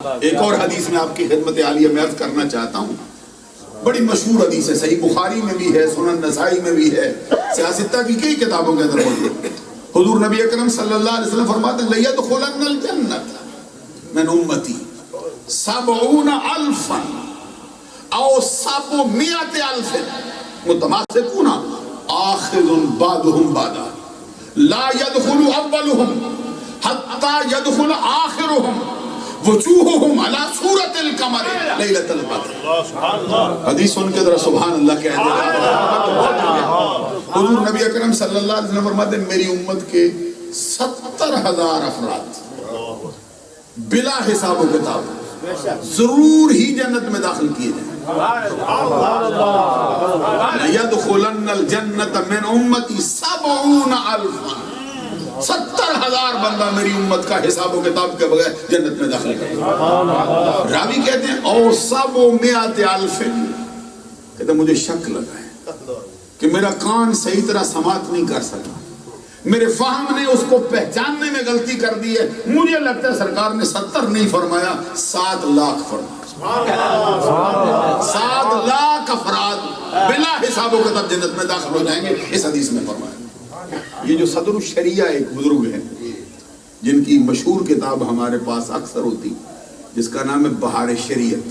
ایک اور حدیث میں آپ کی خدمت عالیہ میں عرض کرنا چاہتا ہوں، بڑی مشہور حدیث ہے، صحیح بخاری میں بھی ہے، سنن نسائی میں بھی ہے، سیاستہ کی کئی کتابوں کے اندر موجود ہے۔ حضور نبی اکرم صلی اللہ علیہ وسلم فرماتے ہیں لَيَدْخُلَنَّ الْجَنَّةَ مِنْ أُمَّتِي 70,000 أو 700,000 متماسكون آخذ بعضهم بعضا لا يدخل أولهم حتى يدخل آخرهم وجوہہم علی صورت القمر لیلۃ البدر۔ حدیث سن کے ذرا سبحان اللہ کہتے ہیں۔ حضور نبی اکرم صلی اللہ علیہ وسلم فرماتے ہیں میری امت کے 70,000 افراد بلا حساب و کتاب ضرور ہی جنت میں داخل کیے جائیں۔ لَيَدْخُلَنَّ الْجَنَّةَ مِنْ أُمَّتِي 70,000 70,000 بندہ میری امت کا حساب و کتاب کے بغیر جنت میں داخل کرے۔ راوی کہتے ہیں او 700,000 کہتے ہیں مجھے شک لگا ہے کہ میرا کان صحیح طرح سماعت نہیں کر سکا، میرے فہم نے اس کو پہچاننے میں غلطی کر دی ہے، مجھے لگتا ہے سرکار نے 70 نہیں فرمایا 7 لاکھ فرمایا۔ 7 لاکھ افراد بلا حساب و کتاب جنت میں داخل ہو جائیں گے، اس حدیث میں فرمایا۔ یہ جو صدر الشریعہ ایک بزرگ ہیں جن کی مشہور کتاب ہمارے پاس اکثر ہوتی جس کا نام ہے بہار شریعت،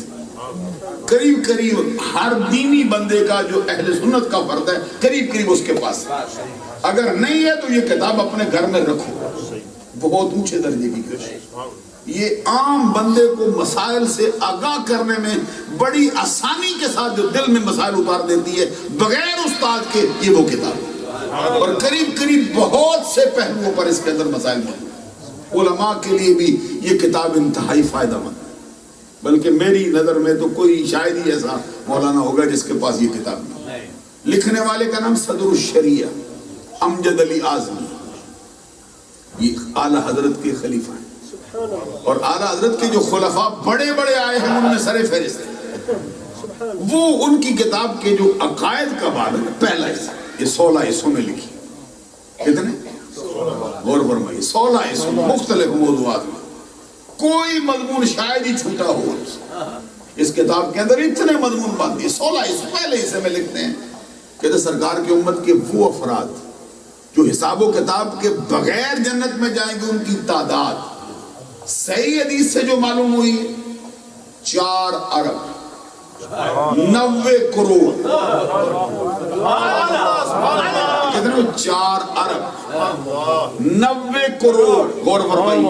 قریب قریب ہر دینی بندے کا جو اہل سنت کا فرد ہے قریب قریب اس کے پاس ہے، اگر نہیں ہے تو یہ کتاب اپنے گھر میں رکھو، بہت اونچے درجے کی کوشش۔ یہ عام بندے کو مسائل سے آگاہ کرنے میں بڑی آسانی کے ساتھ جو دل میں مسائل اتار دیتی ہے بغیر استاد کے، یہ وہ کتاب ہے، اور قریب قریب بہت سے پہلوؤں پر اس کے اندر مسائل موجود۔ علماء کے لیے بھی یہ کتاب انتہائی فائدہ مند ہے، بلکہ میری نظر میں تو کوئی شاید ہی ایسا مولانا ہوگا جس کے پاس یہ کتاب نہیں۔ لکھنے والے کا نام صدر الشریعہ امجد علی اعظمی، یہ اعلیٰ حضرت کے خلیفہ ہیں، اور اعلیٰ حضرت کے جو خلفاء بڑے بڑے آئے ہیں ان میں سر فہرست ہے۔ وہ ان کی کتاب کے جو عقائد کا باب ہے پہلا حصہ یہ 16 حصوں میں لکھی، کتنے؟ غور فرمائیے 16 حصوں میں مختلف موضوعات میں، کوئی مضمون شاید ہی چھوٹا ہو۔ اس کتاب کے اندر اتنے مضمون باندھ دیے، 16 حصے پہلے حصے میں لکھتے ہیں کہ سرکار کی امت کے وہ افراد جو حساب و کتاب کے بغیر جنت میں جائیں گے ان کی تعداد صحیح حدیث سے جو معلوم ہوئی 4 ارب 90 کروڑ، کتنے؟ 4 ارب 90 کروڑ، غور فرمائیے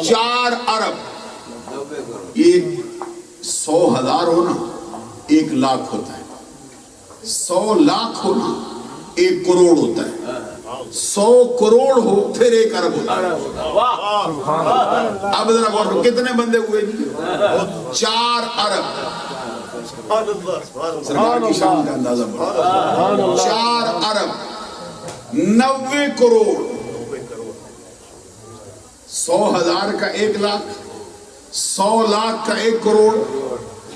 4 ارب، یہ 100,000 ہونا 1 لاکھ ہوتا ہے، 100 لاکھ ہونا 1 کروڑ ہوتا ہے، 100 کروڑ ہو پھر 1 ارب ہوتا ہے۔ اب ذرا غور کرو کتنے بندے ہوئے جی؟ 4 ارب، سرکار کی شان کا اندازہ بڑھا۔ 4 ارب 90 کروڑ، 100,000 کا 1 لاکھ، 100 لاکھ کا 1 کروڑ،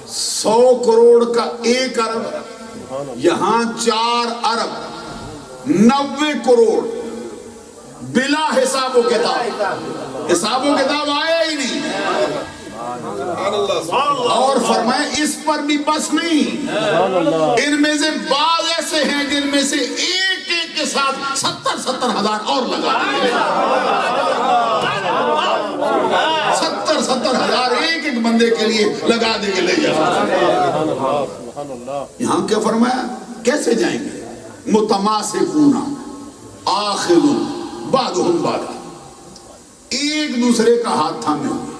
100 کروڑ کا 1 ارب، یہاں 4 ارب 90 کروڑ بلا حساب و کتاب، حساب و کتاب آیا ہی نہیں، اور فرمائے اس پر بھی بس نہیں، ان میں سے بعض ایسے ہیں جن میں سے ایک ایک کے ساتھ 70,000 اور لگا دیں، 70,000 ایک ایک بندے کے لیے لگا دیں گے لے جائیں۔ یہاں کیا فرمایا کیسے جائیں گے؟ متماسکون آخذ بعضهم بعضا، ایک دوسرے کا ہاتھ تھامے ہوئے۔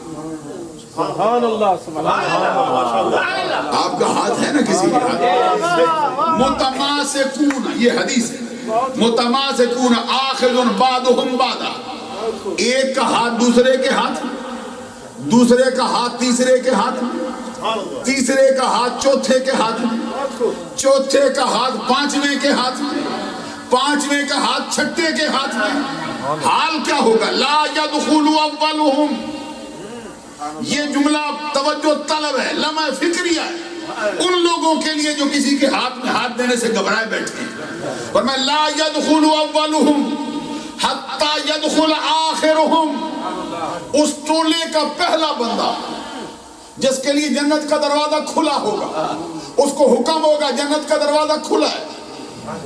سبحان اللہ، سبحان اللہ، آپ کا ہاتھ ہے نا کسی کے ہاتھ؟ متماسکون، یہ حدیث ہے، متماسکون آخذ بعضهم بعضا، ایک کا ہاتھ دوسرے کے ہاتھ، دوسرے کا ہاتھ تیسرے کے ہاتھ، تیسرے کا ہاتھ چوتھے کے ہاتھ، چوتھے کا ہاتھ پانچویں کے ہاتھ، پانچویں کا ہاتھ چھٹے کے ہاتھ میں۔ حال کیا ہوگا؟ لا يدخل اولهم، یہ جملہ توجہ طلب ہے، لمحہ فکریہ ہے ان لوگوں کے لیے جو کسی کے ہاتھ میں ہاتھ دینے سے گھبرائے بیٹھے ہیں، اور میں لا يدخل اولهم حتی يدخل آخرهم، اس ٹولے کا پہلا بندہ جس کے لیے جنت کا دروازہ کھلا ہوگا، اس کو حکم ہوگا جنت کا دروازہ کھلا ہے،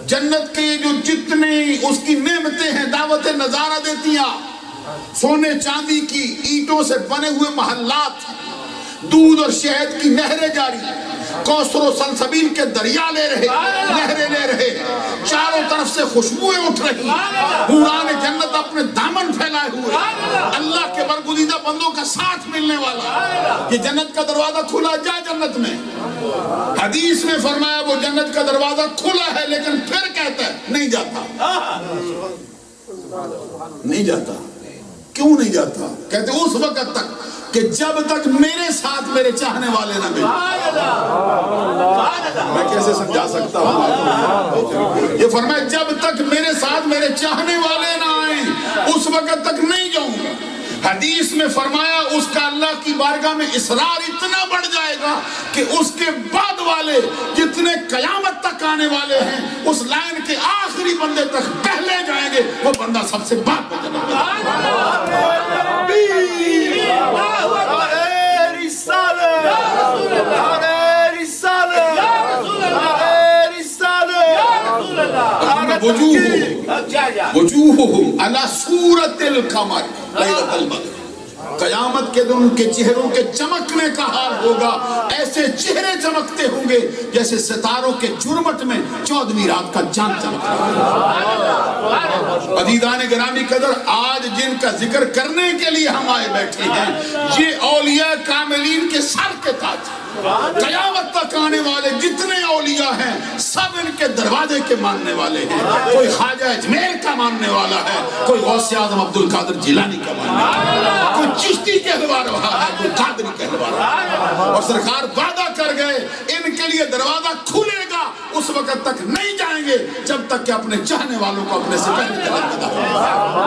جنت کے جو جتنی اس کی نعمتیں ہیں دعوت نظارہ دیتی ہیں، سونے چاندی کی اینٹوں سے بنے ہوئے محلات، دودھ اور شہد کی نہریں جاری، کوثر و سلسبیل کے دریا لے رہے، نہریں لے رہے، چاروں طرف سے خوشبوئیں اٹھ رہی، حوران جنت اپنے دامن پھیلائے ہوئے، اللہ کے برگزیدہ بندوں کا ساتھ ملنے والا، یہ جنت کا دروازہ کھلا، جا جنت میں۔ حدیث میں فرمایا وہ جنت کا دروازہ کھلا ہے، لیکن پھر کہتا ہے نہیں جاتا، نہیں جاتا۔ کیوں نہیں جاتا؟ کہتے اس وقت تک کہ جب تک میرے ساتھ میرے چاہنے والے نہ ملیں۔ میں کیسے سمجھا سکتا ہوں؟ یہ فرمایا جب تک میرے ساتھ میرے چاہنے والے نہ آئیں اس وقت تک نہیں جاؤں گا۔ حدیث میں فرمایا اس کا اللہ کی بارگاہ میں اصرار اتنا بڑھ جائے گا کہ اس کے بعد والے جتنے قیامت تک آنے والے ہیں اس لائن کے آخری بندے تک پہلے جائیں گے، وہ بندہ سب سے بعد میں جنت وجوہہم علی صورت القمر لیلۃ البدر۔ قیامت کے دن ان کے چہروں کے چمکنے کا حال ہوگا، ایسے چہرے چمکتے ہوں گے جیسے ستاروں کے جھرمٹ میں 14ویں رات کا چاند چمکتا ہے۔ عزیزان گرامی قدر، آج جن کا ذکر کرنے کے لیے ہم آئے بیٹھے ہیں یہ اولیاء کاملین کے سر کے تاج ہیں۔ قیامت تک آنے والے جتنے اولیاء ہیں سب ان کے دروازے کے ماننے والے ہیں۔ کوئی خواجہ اجمیر کا ماننے والا ہے، کوئی غوث اعظم عبد القادر جیلانی کا ماننے والا ہے، کوئی چشتی کہلوا رہا ہے، کوئی قادری کہلوا رہا ہے۔ اور سرکار وعدہ کر گئے ان کے لیے دروازہ کھلے گا، اس وقت تک نہیں جائیں گے جب تک کہ اپنے چاہنے والوں کو اپنے سے پہلے جنت میں داخل